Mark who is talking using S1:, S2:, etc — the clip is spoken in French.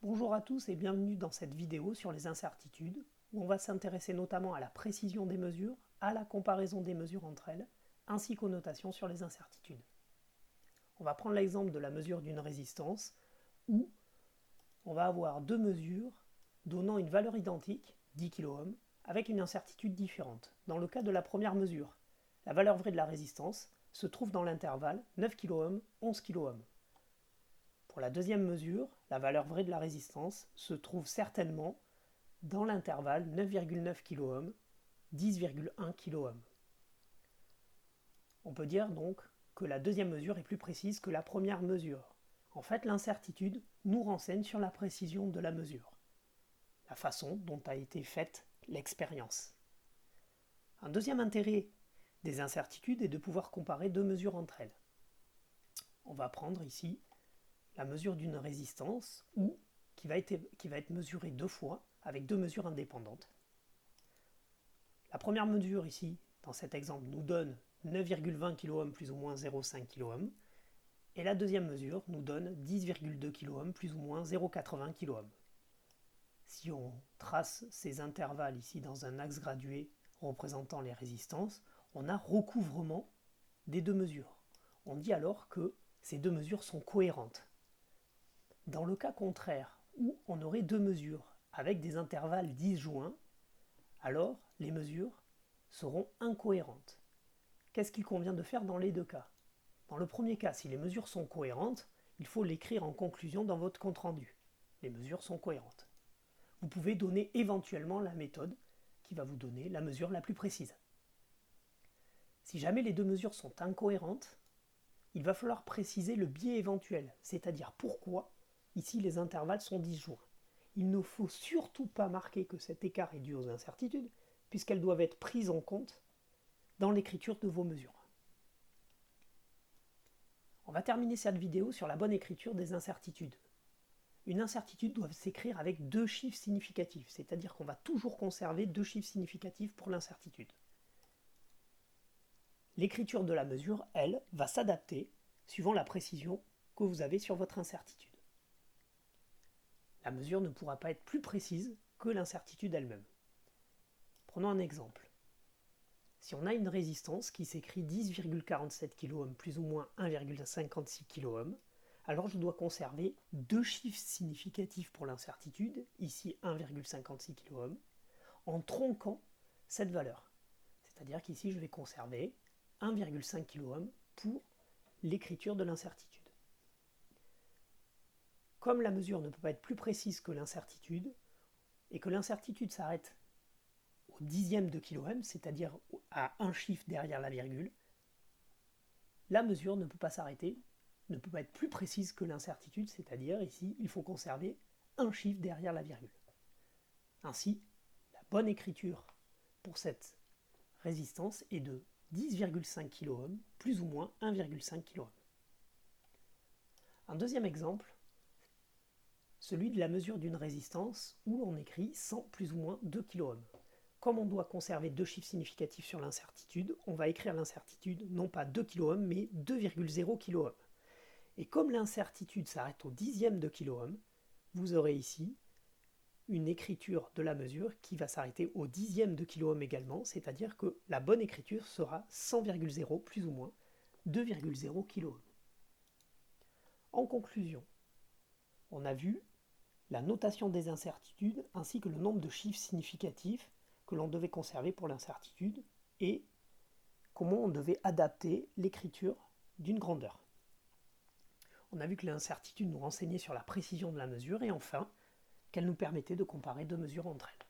S1: Bonjour à tous et bienvenue dans cette vidéo sur les incertitudes, où on va s'intéresser notamment à la précision des mesures, à la comparaison des mesures entre elles, ainsi qu'aux notations sur les incertitudes. On va prendre l'exemple de la mesure d'une résistance, où on va avoir deux mesures donnant une valeur identique, 10 kΩ, avec une incertitude différente. Dans le cas de la première mesure, la valeur vraie de la résistance se trouve dans l'intervalle 9 kΩ, 11 kΩ. Pour la deuxième mesure, la valeur vraie de la résistance se trouve certainement dans l'intervalle 9,9 kΩ, 10,1 kΩ. On peut dire donc que la deuxième mesure est plus précise que la première mesure. En fait, l'incertitude nous renseigne sur la précision de la mesure, la façon dont a été faite l'expérience. Un deuxième intérêt des incertitudes est de pouvoir comparer deux mesures entre elles. On va prendre ici la mesure d'une résistance qui va être mesurée deux fois avec deux mesures indépendantes. La première mesure ici, dans cet exemple, nous donne 9,20 kΩ plus ou moins 0,5 kΩ et la deuxième mesure nous donne 10,2 kΩ plus ou moins 0,80 kΩ. Si on trace ces intervalles ici dans un axe gradué représentant les résistances, on a recouvrement des deux mesures. On dit alors que ces deux mesures sont cohérentes. Dans le cas contraire, où on aurait deux mesures avec des intervalles disjoints, alors les mesures seront incohérentes. Qu'est-ce qu'il convient de faire dans les deux cas? Dans le premier cas, si les mesures sont cohérentes, il faut l'écrire en conclusion dans votre compte-rendu. Les mesures sont cohérentes. Vous pouvez donner éventuellement la méthode qui va vous donner la mesure la plus précise. Si jamais les deux mesures sont incohérentes, il va falloir préciser le biais éventuel, c'est-à-dire pourquoi ici les intervalles sont disjoints. Il ne faut surtout pas marquer que cet écart est dû aux incertitudes, puisqu'elles doivent être prises en compte dans l'écriture de vos mesures. On va terminer cette vidéo sur la bonne écriture des incertitudes. Une incertitude doit s'écrire avec deux chiffres significatifs, c'est-à-dire qu'on va toujours conserver deux chiffres significatifs pour l'incertitude. L'écriture de la mesure, elle, va s'adapter suivant la précision que vous avez sur votre incertitude. La mesure ne pourra pas être plus précise que l'incertitude elle-même. Prenons un exemple. Si on a une résistance qui s'écrit 10,47 kΩ plus ou moins 1,56 kΩ, alors je dois conserver deux chiffres significatifs pour l'incertitude, ici 1,56 kΩ, en tronquant cette valeur. C'est-à-dire qu'ici je vais conserver 1,5 kΩ pour l'écriture de l'incertitude. Comme la mesure ne peut pas être plus précise que l'incertitude, et que l'incertitude s'arrête au dixième de kΩ, c'est-à-dire à un chiffre derrière la virgule, la mesure ne peut pas s'arrêter, ne peut pas être plus précise que l'incertitude, c'est-à-dire ici, il faut conserver un chiffre derrière la virgule. Ainsi, la bonne écriture pour cette résistance est de 10,5 kΩ plus ou moins 1,5 kΩ. Un deuxième exemple, celui de la mesure d'une résistance où on écrit 100 plus ou moins 2 kΩ. Comme on doit conserver deux chiffres significatifs sur l'incertitude, on va écrire l'incertitude non pas 2 kΩ mais 2,0 kΩ. Et comme l'incertitude s'arrête au dixième de kΩ, vous aurez ici une écriture de la mesure qui va s'arrêter au dixième de kΩ également, c'est-à-dire que la bonne écriture sera 100,0 plus ou moins 2,0 kΩ. En conclusion, on a vu la notation des incertitudes ainsi que le nombre de chiffres significatifs que l'on devait conserver pour l'incertitude et comment on devait adapter l'écriture d'une grandeur. On a vu que l'incertitude nous renseignait sur la précision de la mesure et enfin qu'elle nous permettait de comparer deux mesures entre elles.